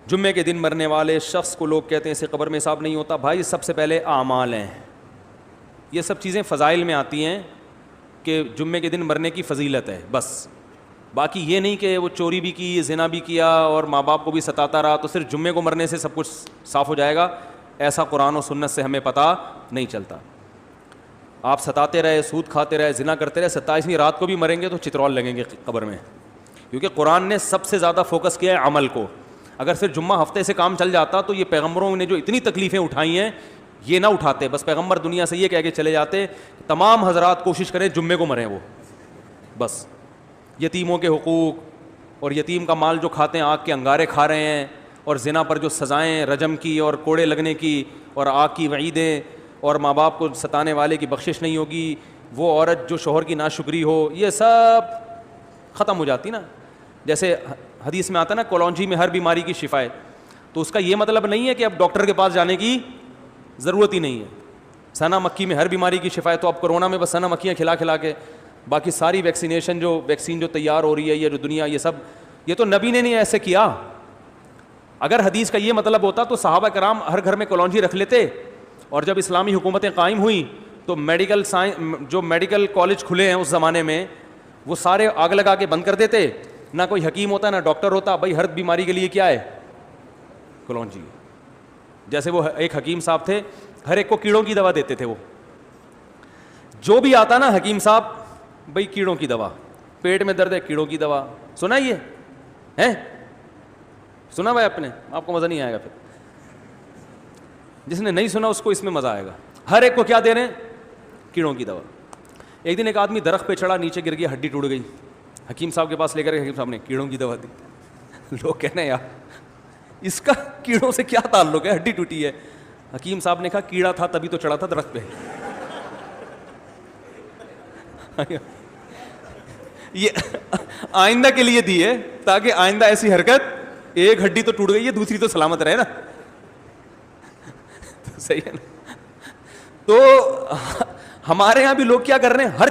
جمعے کے دن مرنے والے شخص کو لوگ کہتے ہیں اسے قبر میں حساب نہیں ہوتا. بھائی سب سے پہلے اعمال ہیں, یہ سب چیزیں فضائل میں آتی ہیں کہ جمعے کے دن مرنے کی فضیلت ہے بس. باقی یہ نہیں کہ وہ چوری بھی کی, زنا بھی کیا اور ماں باپ کو بھی ستاتا رہا تو صرف جمعے کو مرنے سے سب کچھ صاف ہو جائے گا. ایسا قرآن و سنت سے ہمیں پتہ نہیں چلتا. آپ ستاتے رہے, سود کھاتے رہے, زنا کرتے رہے, 27ویں رات کو بھی مریں گے تو چترول لگیں گے قبر میں, کیونکہ قرآن نے سب سے زیادہ فوکس کیا ہے عمل کو. اگر صرف جمعہ ہفتے سے کام چل جاتا تو یہ پیغمبروں نے جو اتنی تکلیفیں اٹھائی ہیں یہ نہ اٹھاتے. بس پیغمبر دنیا سے یہ کہہ کے چلے جاتے تمام حضرات کوشش کریں جمعے کو مریں وہ بس. یتیموں کے حقوق اور یتیم کا مال جو کھاتے ہیں, آگ کے انگارے کھا رہے ہیں, اور زنا پر جو سزائیں رجم کی اور کوڑے لگنے کی اور آگ کی وعیدیں, اور ماں باپ کو ستانے والے کی بخشش نہیں ہوگی, وہ عورت جو شوہر کی ناشکری ہو, یہ سب ختم ہو جاتی نا. جیسے حدیث میں آتا ہے نا کلونجی میں ہر بیماری کی شفا ہے, تو اس کا یہ مطلب نہیں ہے کہ اب ڈاکٹر کے پاس جانے کی ضرورت ہی نہیں ہے. سنا مکی میں ہر بیماری کی شفا ہے, تو اب کرونا میں بس سنا مکھیاں کھلا کھلا کے, باقی ساری ویکسین جو تیار ہو رہی ہے, یہ جو دنیا, یہ سب یہ تو نبی نے نہیں ایسے کیا. اگر حدیث کا یہ مطلب ہوتا تو صحابہ کرام ہر گھر میں کلونجی رکھ لیتے, اور جب اسلامی حکومتیں قائم ہوئیں تو جو میڈیکل کالج کھلے ہیں اس زمانے میں وہ سارے آگ لگا کے بند کر دیتے. نہ کوئی حکیم ہوتا نہ ڈاکٹر ہوتا, بھائی ہر بیماری کے لیے کیا ہے کلونجی. جیسے وہ ایک حکیم صاحب تھے, ہر ایک کو کیڑوں کی دوا دیتے تھے. وہ جو بھی آتا نا حکیم صاحب, بھائی کیڑوں کی دوا, پیٹ میں درد ہے کیڑوں کی دوا. سنا یہ ہے, سنا بھائی آپ نے, آپ کو مزہ نہیں آئے گا. پھر جس نے نہیں سنا اس کو اس میں مزہ آئے گا. ہر ایک کو کیا دے رہے ہیں, کیڑوں کی دوا. ایک دن ایک آدمی درخت پہ چڑھا, نیچے گر گیا, ہڈی ٹوٹ گئی. حکیم صاحب کے پاس لے کر حکیم صاحب نے کیڑوں کی دوا دی. لوگ کہنے ہیں یار اس کا کیڑوں سے کیا تعلق ہے, ہڈی ٹوٹی ہے. حکیم صاحب نے کہا کیڑا تھا تبھی تو چڑھا تھا درخت پہ. یہ آئندہ کے لیے دی ہے تاکہ آئندہ ایسی حرکت, ایک ہڈی تو ٹوٹ گئی ہے دوسری تو سلامت رہے نا. صحیح ہے نا. تو ہمارے یہاں بھی لوگ کیا کر رہے ہیں, ہر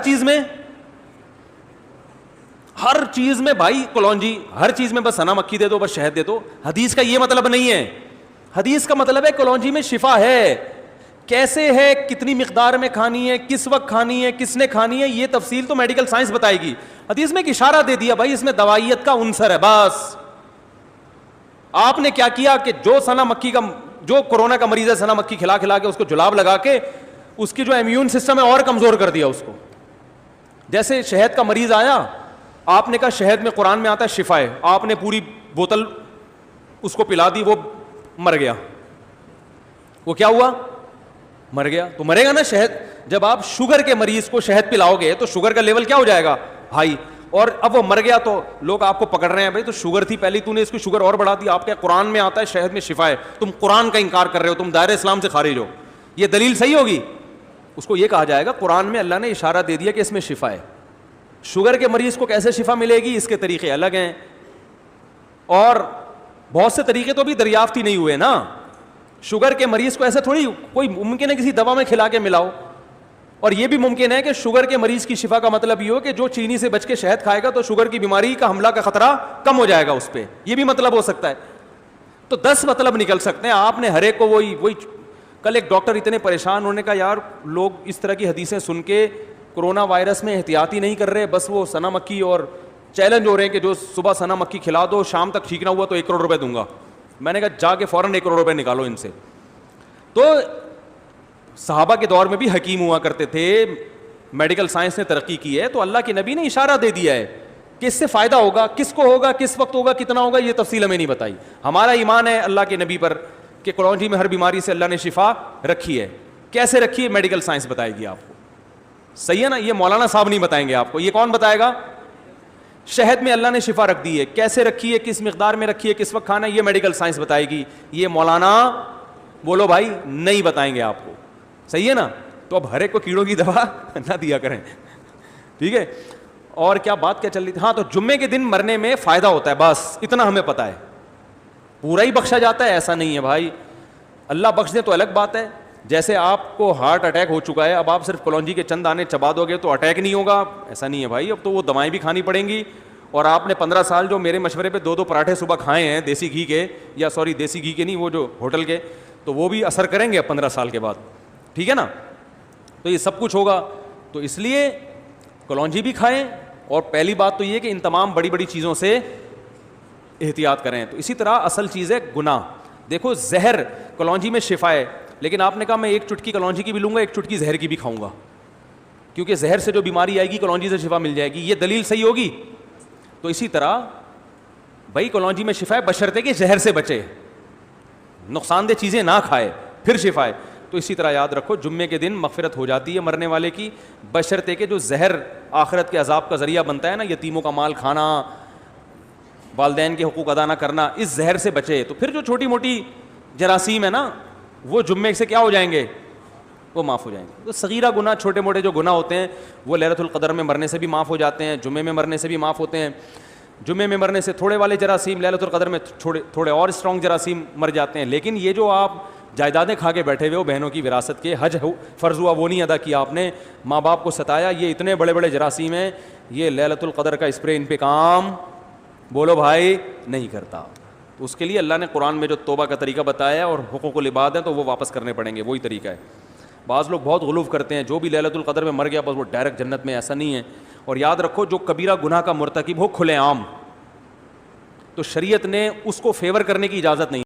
چیز میں بھائی کلونجی, ہر چیز میں بس سنا مکھی دے دو, بس شہد دے دو. حدیث کا یہ مطلب نہیں ہے. حدیث کا مطلب ہے کلونجی میں شفا ہے. کیسے ہے, کتنی مقدار میں کھانی ہے, کس وقت کھانی ہے, کس نے کھانی ہے, یہ تفصیل تو میڈیکل سائنس بتائے گی. حدیث میں ایک اشارہ دے دیا, بھائی اس میں دوائیت کا عنصر ہے بس. آپ نے کیا کیا کہ جو کورونا کا مریض ہے سنا مکھی کھلا کھلا کے اس کو جلاب لگا کے اس کی جو امیون سسٹم ہے اور کمزور کر دیا اس کو. جیسے شہد کا مریض آیا, آپ نے کہا شہد میں قرآن میں آتا ہے شفا ہے, آپ نے پوری بوتل اس کو پلا دی, وہ مر گیا. وہ کیا ہوا, مر گیا. تو مرے گا نا شہد. جب آپ شوگر کے مریض کو شہد پلاؤ گے تو شوگر کا لیول کیا ہو جائے گا ہائی, اور اب وہ مر گیا تو لوگ آپ کو پکڑ رہے ہیں, بھائی تو شوگر تھی پہلے, تو نے اس کی شوگر اور بڑھا دی. آپ کے قرآن میں آتا ہے شہد میں شفا ہے, تم قرآن کا انکار کر رہے ہو, تم دائرہ اسلام سے خارج ہو. یہ دلیل صحیح ہوگی. اس کو یہ کہا جائے گا قرآن میں اللہ نے اشارہ دے دیا کہ اس میں شفا ہے. شوگر کے مریض کو کیسے شفا ملے گی, اس کے طریقے الگ ہیں, اور بہت سے طریقے تو بھی دریافت ہی نہیں ہوئے نا. شوگر کے مریض کو ایسے تھوڑی کوئی ممکن ہے کسی دوا میں کھلا کے ملاؤ. اور یہ بھی ممکن ہے کہ شوگر کے مریض کی شفا کا مطلب یہ ہو کہ جو چینی سے بچ کے شہد کھائے گا تو شوگر کی بیماری کا حملہ کا خطرہ کم ہو جائے گا اس پہ, یہ بھی مطلب ہو سکتا ہے. تو 10 مطلب نکل سکتے ہیں. آپ نے ہر ایک کو وہی کل ایک ڈاکٹر اتنے پریشان, انہوں نے کہا یار لوگ اس طرح کی حدیثیں سن کے کرونا وائرس میں احتیاطی نہیں کر رہے, بس وہ سنا مکھی اور چیلنج ہو رہے ہیں کہ جو صبح سنا مکھی کھلا دو شام تک ٹھیک نہ ہوا تو 1 کروڑ روپے دوں گا. میں نے کہا جا کے فوراً 1 کروڑ روپے نکالو ان سے. تو صحابہ کے دور میں بھی حکیم ہوا کرتے تھے, میڈیکل سائنس نے ترقی کی ہے, تو اللہ کے نبی نے اشارہ دے دیا ہے کہ اس سے فائدہ ہوگا, کس کو ہوگا, کس وقت ہوگا, کتنا ہوگا, یہ تفصیل ہمیں نہیں بتائی. ہمارا ایمان ہے اللہ کے نبی پر کہ کلونجی میں ہر بیماری سے اللہ نے شفا رکھی ہے. کیسے رکھی ہے میڈیکل سائنس بتائے گی آپ کو. صحیح ہے نا, یہ مولانا صاحب نہیں بتائیں گے آپ کو, یہ کون بتائے گا. شہد میں اللہ نے شفا رکھ دی ہے, کیسے رکھی ہے, کس مقدار میں رکھی ہے, کس وقت کھانا ہے, یہ میڈیکل سائنس بتائے گی. یہ مولانا بولو بھائی نہیں بتائیں گے آپ کو. صحیح ہے نا. تو اب ہر ایک کو کیڑوں کی دوا نہ دیا کریں, ٹھیک ہے. اور کیا بات کیا چل رہی تھی, ہاں, تو جمعے کے دن مرنے میں فائدہ ہوتا ہے, بس اتنا ہمیں پتا ہے. پورا ہی بخشا جاتا ہے ایسا نہیں ہے بھائی. اللہ بخش دے تو الگ بات ہے. جیسے آپ کو ہارٹ اٹیک ہو چکا ہے, اب آپ صرف کلونجی کے چند دانے چبا دو گے تو اٹیک نہیں ہوگا, ایسا نہیں ہے بھائی. اب تو وہ دوائیں بھی کھانی پڑیں گی, اور آپ نے 15 سال جو میرے مشورے پہ 2 پراٹھے صبح کھائے ہیں دیسی گھی کے, یا سوری دیسی گھی کے نہیں, وہ جو ہوٹل کے, تو وہ بھی اثر کریں گے 15 سال کے بعد, ٹھیک ہے نا. تو یہ سب کچھ ہوگا. تو اس لیے کلونجی بھی کھائیں, اور پہلی بات تو یہ کہ ان تمام بڑی بڑی چیزوں سے احتیاط کریں. تو اسی طرح اصل چیز ہے گناہ. دیکھو زہر کلونجی میں شفا ہے, لیکن آپ نے کہا میں ایک چٹکی کلونجی کی بھی لوں گا, ایک چٹکی زہر کی بھی کھاؤں گا, کیونکہ زہر سے جو بیماری آئے گی کلونجی سے شفا مل جائے گی. یہ دلیل صحیح ہوگی؟ تو اسی طرح بھائی کلونجی میں شفا ہے بشرطے کہ زہر سے بچے, نقصان دہ چیزیں نہ کھائے, پھر شفا ہے. تو اسی طرح یاد رکھو جمعے کے دن مغفرت ہو جاتی ہے مرنے والے کی, بشرطے کہ جو زہر آخرت کے عذاب کا ذریعہ بنتا ہے نا, یتیموں کا مال کھانا, والدین کے حقوق ادا نہ کرنا, اس زہر سے بچے. تو پھر جو چھوٹی موٹی جراثیم ہے نا, وہ جمعے سے کیا ہو جائیں گے, وہ معاف ہو جائیں گے. تو صغیرہ گناہ, چھوٹے موٹے جو گناہ ہوتے ہیں وہ لیلۃ القدر میں مرنے سے بھی معاف ہو جاتے ہیں, جمعے میں مرنے سے بھی معاف ہوتے ہیں. جمعے میں مرنے سے تھوڑے والے جراثیم لیلۃ القدر میں تھوڑے اور اسٹرانگ جراثیم مر جاتے ہیں. لیکن یہ جو آپ جائیدادیں کھا کے بیٹھے ہوئے ہو بہنوں کی وراثت کے, حج فرض ہوا وہ نہیں ادا کیا آپ نے, ماں باپ کو ستایا, یہ اتنے بڑے بڑے جراثیم ہیں, یہ لیلۃ القدر کا اسپرے ان پہ کام بولو بھائی نہیں کرتا. تو اس کے لیے اللہ نے قرآن میں جو توبہ کا طریقہ بتایا ہے اور حقوق العباد ہیں تو وہ واپس کرنے پڑیں گے, وہی طریقہ ہے. بعض لوگ بہت غلوف کرتے ہیں, جو بھی لیلۃ القدر میں مر گیا بس وہ ڈائریکٹ جنت میں, ایسا نہیں ہے. اور یاد رکھو جو کبیرہ گناہ کا مرتکب ہو کھلے عام, تو شریعت نے اس کو فیور کرنے کی اجازت نہیں.